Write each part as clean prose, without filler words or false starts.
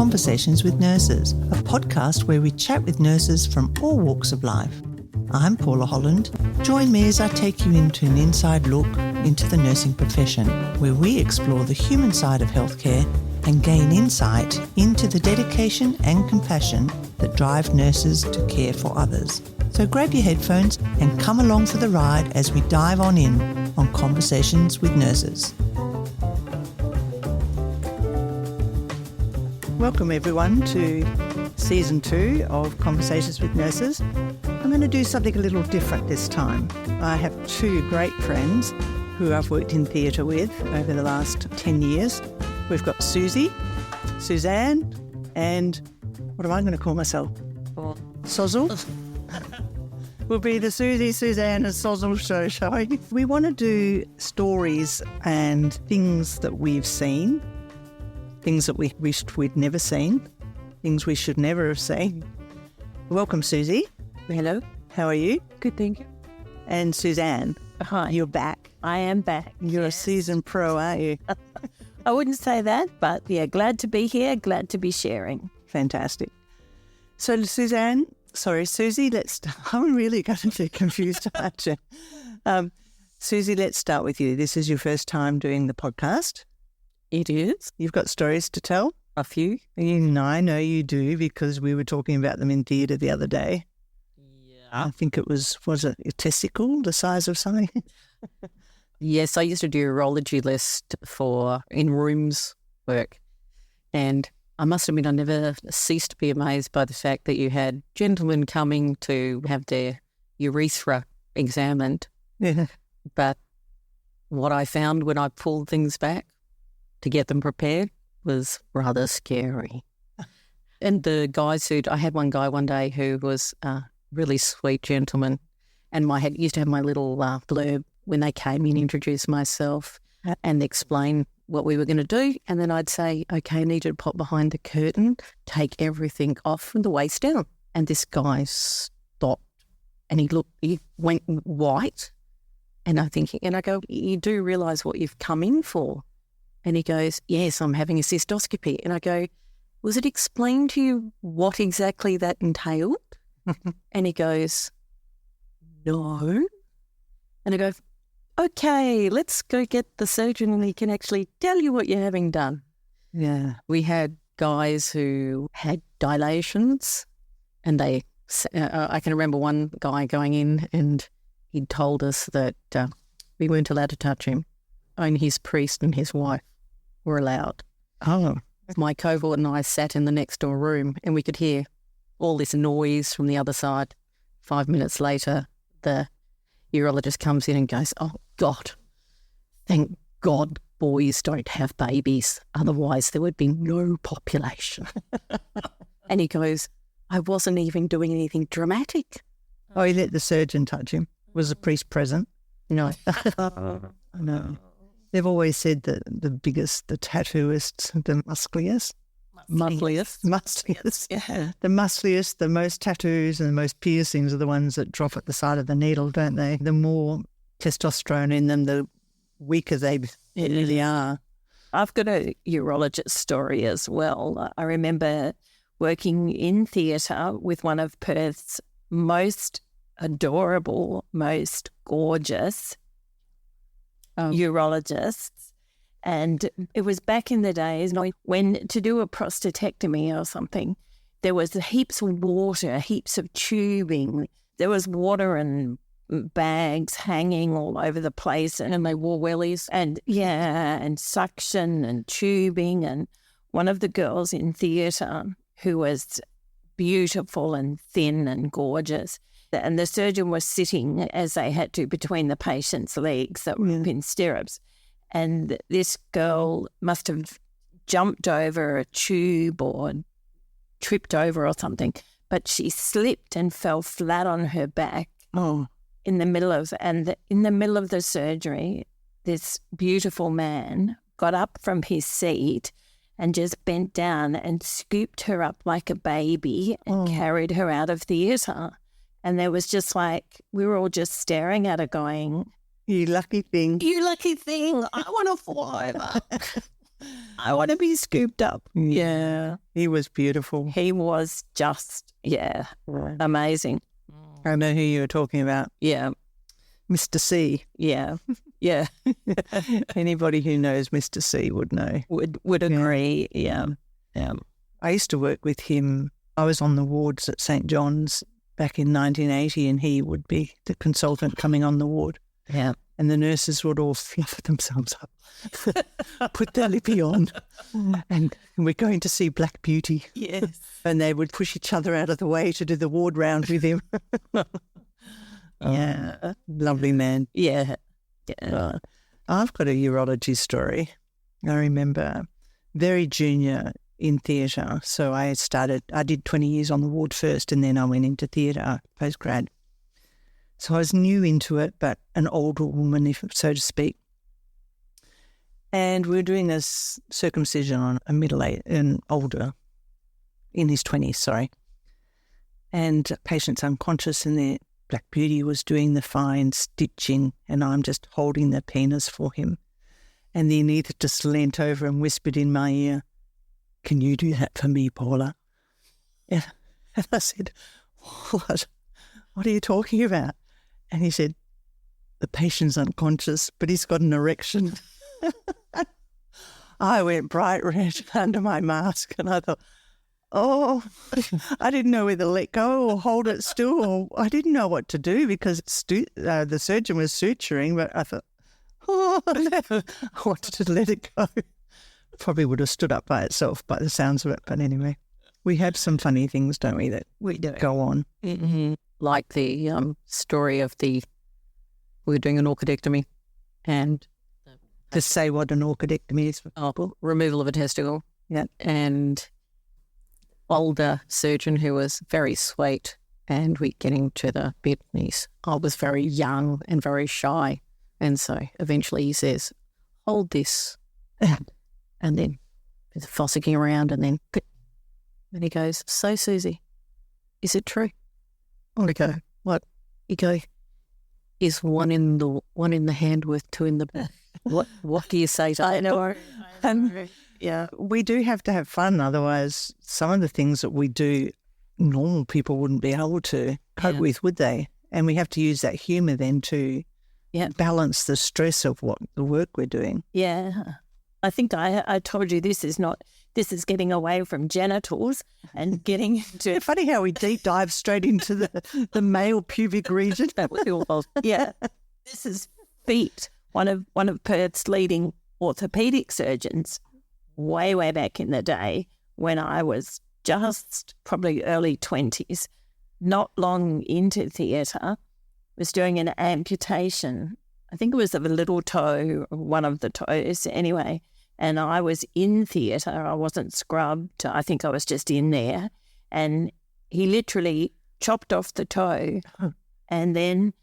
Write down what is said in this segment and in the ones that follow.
Conversations with Nurses, a podcast where we chat with nurses from all walks of life. I'm Paula Holland. Join me as I take you into an inside look into the nursing profession, where we explore the human side of healthcare and gain insight into the dedication and compassion that drive nurses to care for others. So grab your headphones and come along for the ride as we dive on in on Conversations with Nurses. Welcome everyone to Season 2 of Conversations with Nurses. I'm going to do something a little different this time. I have two great friends who I've worked in theatre with over the last 10 years. We've got Susie, Suzanne, and what am I going to call myself? Sozzle? We'll be the Susie, Suzanne and Sozzle show, shall we? We want to do stories and things that we've seen, things that we wished we'd never seen, things we should never have seen. Welcome, Susie. Hello. How are you? Good, thank you. And Suzanne. Hi. You're back. I am back. You're a seasoned pro, aren't you? I wouldn't say that, but yeah, glad to be here, glad to be sharing. Fantastic. So Susie, I'm really going to be confused about you. Susie, let's start with you. This is your first time doing the podcast. It is. You've got stories to tell? A few. I know you do because we were talking about them in theatre the other day. Yeah. I think it was it a testicle the size of something? Yes, I used to do a urology list for in-rooms work, and I must admit I never ceased to be amazed by the fact that you had gentlemen coming to have their urethra examined. Yeah. But what I found when I pulled things back to get them prepared was rather scary. And the guys I had one guy one day who was a really sweet gentleman, and used to have my little blurb when they came in, introduce myself and explain what we were going to do. And then I'd say, okay, I need you to pop behind the curtain, take everything off from the waist down. And this guy stopped and he went white. And I go, you do realise what you've come in for? And he goes, yes, I'm having a cystoscopy. And I go, was it explained to you what exactly that entailed? And he goes, no. And I go, okay, let's go get the surgeon and he can actually tell you what you're having done. Yeah. We had guys who had dilations, and I can remember one guy going in and he'd told us that we weren't allowed to touch him. Only his priest and his wife were allowed. Oh. My cohort and I sat in the next door room and we could hear all this noise from the other side. 5 minutes later, the urologist comes in and goes, oh, God, thank God boys don't have babies. Otherwise, there would be no population. And he goes, I wasn't even doing anything dramatic. Oh, he let the surgeon touch him. Was the priest present? No. No. They've always said that the biggest, the tattooists, the muscliest. Yeah. The muscliest, the most tattoos and the most piercings are the ones that drop at the side of the needle, don't they? The more testosterone in them, the weaker they really are. I've got a urologist story as well. I remember working in theatre with one of Perth's most adorable, most gorgeous urologists. And it was back in the days when to do a prostatectomy or something, there was heaps of water, heaps of tubing. There was water and bags hanging all over the place, and they wore wellies and suction and tubing. And one of the girls in theatre who was beautiful and thin and gorgeous, and the surgeon was sitting, as they had to, between the patient's legs that were up in stirrups. And this girl must have jumped over a tube or tripped over or something, but she slipped and fell flat on her back. Oh. In the middle of the surgery, this beautiful man got up from his seat and just bent down and scooped her up like a baby and carried her out of theatre. And there was just we were all just staring at her going, You lucky thing. You lucky thing. I want to fall over. I want to be scooped up. Yeah. He was beautiful. He was just, amazing. I know who you were talking about. Yeah. Mr. C. Yeah. Yeah. Anybody who knows Mr. C would know. Would agree. Yeah. Yeah. I used to work with him. I was on the wards at St. John's back in 1980, and he would be the consultant coming on the ward. Yeah. And the nurses would all fluff themselves up, put their lippy on, and we're going to see Black Beauty. Yes. And they would push each other out of the way to do the ward round with him. Yeah. Lovely man. Yeah. Yeah. I've got a urology story. I remember very junior in theatre. So I did 20 years on the ward first, and then I went into theatre postgrad. So I was new into it, but an older woman, if so to speak. And we were doing a circumcision on a middle-aged and older, in his 20s, sorry. And patient's unconscious, and the Black Beauty was doing the fine stitching, and I'm just holding the penis for him. And the anaesthetist just leant over and whispered in my ear, "Can you do that for me, Paula?" And I said, "What? What are you talking about?" And he said, "The patient's unconscious, but he's got an erection." I went bright red under my mask, and I thought, oh, I didn't know whether to let go or hold it still, or I didn't know what to do because the surgeon was suturing, but I thought, I wanted to let it go. Probably would have stood up by itself by the sounds of it, but anyway. We have some funny things, don't we, that We do. go on. Mm-hmm. Like the story of we were doing an orchidectomy and To say what an orchidectomy is for people. removal of a testicle. Yeah. And older surgeon who was very sweet, and we getting to the bit, and I was very young and very shy. And so eventually he says, "Hold this." And then there's fossicking around, and then he goes, "So, Susie, is it true?" I go, what? You go, "Is one in the hand worth two in the back?" What do you say to that? I know. Yeah. We do have to have fun, otherwise some of the things that we do, normal people wouldn't be able to cope with, would they? And we have to use that humour then to balance the stress of what the work we're doing. Yeah. I think I told you this is getting away from genitals and getting into It's funny how we deep dive straight into the male pubic region. That was your fault. Yeah. This is feet. One of Perth's leading orthopaedic surgeons way back in the day when I was just probably early 20s, not long into theatre, was doing an amputation. I think it was of a little toe, one of the toes anyway. And I was in theatre. I wasn't scrubbed. I think I was just in there. And he literally chopped off the toe and then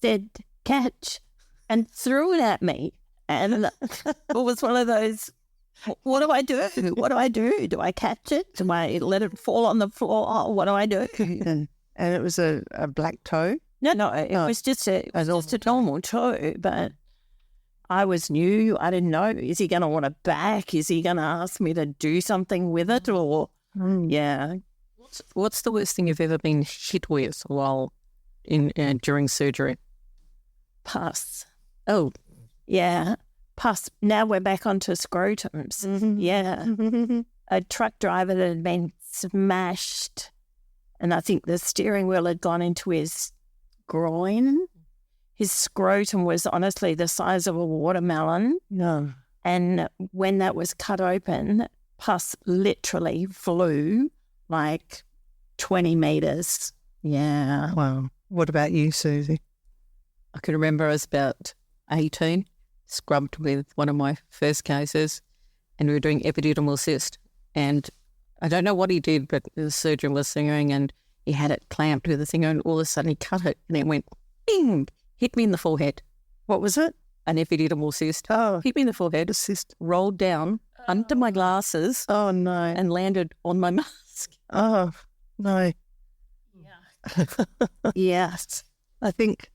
said, "Catch," and threw it at me. And it was one of those, what do I do? What do I do? Do I catch it? Do I let it fall on the floor? What do I do? And it was a black toe? No, it was just a normal toe, but I was new. I didn't know. Is he going to want it back? Is he going to ask me to do something with it? Or, yeah. What's the worst thing you've ever been hit with while during surgery? Pus. Oh, Yeah. Pus. Now we're back onto scrotums. Yeah. A truck driver that had been smashed, and I think the steering wheel had gone into his groin. His scrotum was honestly the size of a watermelon. No. And when that was cut open, pus literally flew like 20 metres. Yeah. Wow. What about you, Susie? I can remember I was about 18, scrubbed with one of my first cases, and we were doing epididymal cyst. And I don't know what he did, but the surgeon was singing and he had it clamped with a thing, and all of a sudden he cut it and it went, bing, hit me in the forehead. What was it? An epididymal cyst. Oh, Hit me in the forehead, a cyst rolled down under my glasses oh no. and landed on my mask. Oh, no. Yes. I think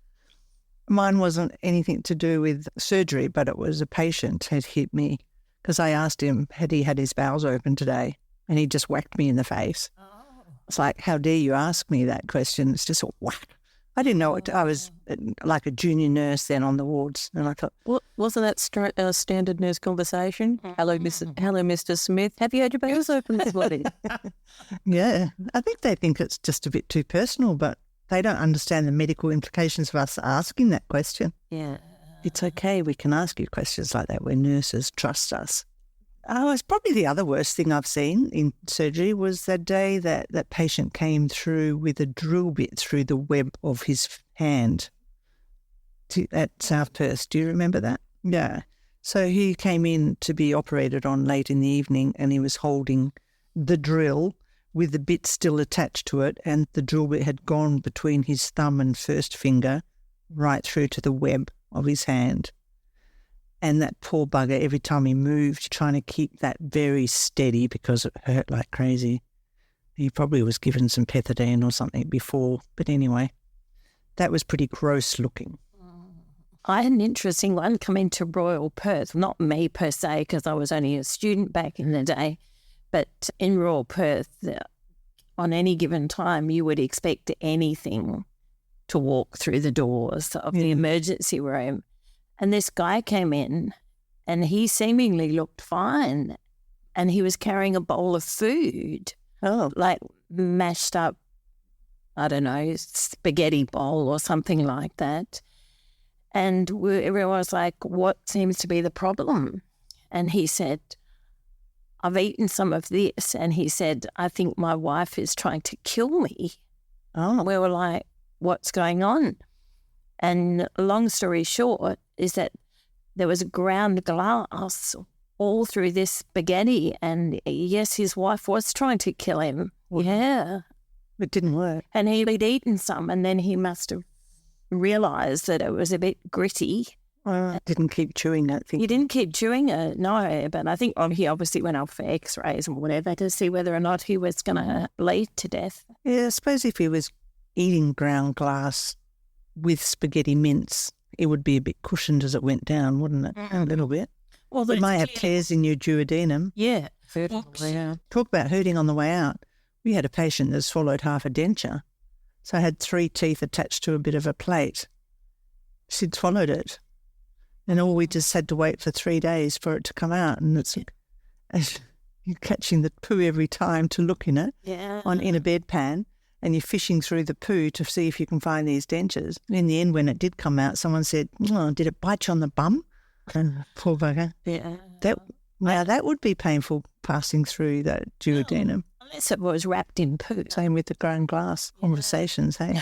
mine wasn't anything to do with surgery, but it was a patient had hit me because I asked him, had he had his bowels open today? And he just whacked me in the face. It's like, how dare you ask me that question? It's just a whack. I didn't know it. I was like a junior nurse then on the wards, and I thought, Wasn't that standard nurse conversation? Hello, Mr. Smith. Have you had your bowels open this morning? yeah. I think they think it's just a bit too personal, but they don't understand the medical implications of us asking that question. Yeah. It's okay. We can ask you questions like that where nurses trust us. Oh, it's probably the other worst thing I've seen in surgery was the day that that patient came through with a drill bit through the web of his hand at South Perth. Do you remember that? Yeah. So he came in to be operated on late in the evening, and he was holding the drill with the bit still attached to it, and the drill bit had gone between his thumb and first finger right through to the web of his hand. And that poor bugger, every time he moved, trying to keep that very steady because it hurt like crazy. He probably was given some pethidine or something before. But anyway, that was pretty gross looking. I had an interesting one come into Royal Perth, not me per se, because I was only a student back in the day, but in Royal Perth, on any given time, you would expect anything to walk through the doors of the emergency room. And this guy came in and he seemingly looked fine, and he was carrying a bowl of food, like mashed up, I don't know, spaghetti bowl or something like that. And everyone was like, what seems to be the problem? And he said, I've eaten some of this. And he said, I think my wife is trying to kill me. Oh. We were like, what's going on? And long story short is that there was ground glass all through this spaghetti, and yes, his wife was trying to kill him. Yeah. It didn't work. And he'd eaten some, and then he must have realised that it was a bit gritty. Didn't keep chewing it. He didn't keep chewing it, no, but I think he obviously went up for x-rays and whatever to see whether or not he was going to bleed to death. Yeah, I suppose if he was eating ground glass with spaghetti mince, it would be a bit cushioned as it went down, wouldn't it? A little bit. Well, it might have tears in your duodenum. Yeah. Talk about hurting on the way out. We had a patient that swallowed half a denture, so I had 3 teeth attached to a bit of a plate. She'd swallowed it, and all we just had to wait for 3 days for it to come out, and it's you're catching the poo every time to look in it in a bedpan. And you're fishing through the poo to see if you can find these dentures. And in the end, when it did come out, someone said, did it bite you on the bum? Poor bugger. Yeah. That would be painful, passing through that duodenum. Unless it was wrapped in poo. Same with the ground glass conversations, hey?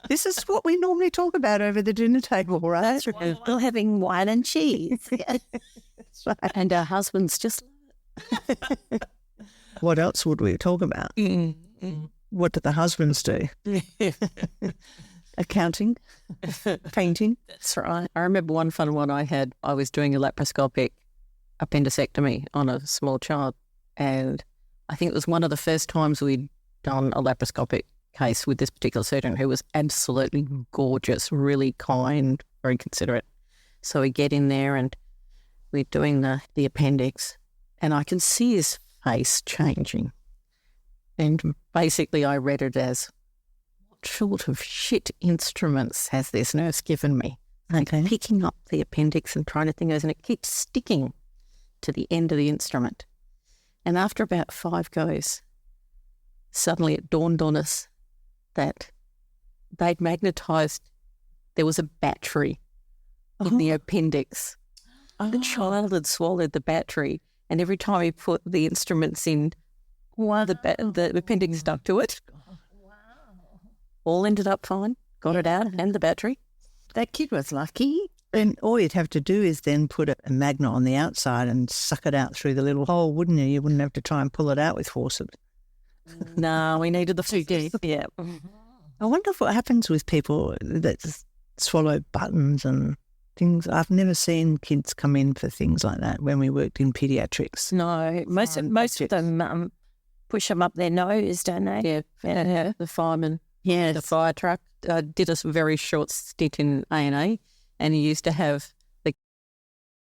This is what we normally talk about over the dinner table, right? That's right. We're having wine and cheese. That's right. And our husbands just... What else would we talk about? What do the husbands do? Accounting, painting. That's right. I remember one fun one I had. I was doing a laparoscopic appendicectomy on a small child, and I think it was one of the first times we'd done a laparoscopic case with this particular surgeon, who was absolutely gorgeous, really kind, very considerate. So we get in there and we're doing the appendix, and I can see his face changing. And basically I read it as, what sort of shit instruments has this nurse given me? Like picking up the appendix and trying to think of it, and it keeps sticking to the end of the instrument. And after about 5 goes, suddenly it dawned on us that they'd magnetised, there was a battery in the appendix. The child had swallowed the battery, and every time he put the instruments in, the appendix stuck to it. Wow. All ended up fine. Got it out, and the battery. That kid was lucky. And all you'd have to do is then put a magnet on the outside and suck it out through the little hole, wouldn't you? You wouldn't have to try and pull it out with forceps. No, we needed the 2D. Yeah. I wonder what happens with people that swallow buttons and things. I've never seen kids come in for things like that when we worked in paediatrics. No, most of them push them up their nose, don't they? Yeah. The fireman. Yeah. The fire truck. I did a very short stint in A&E, and he used to have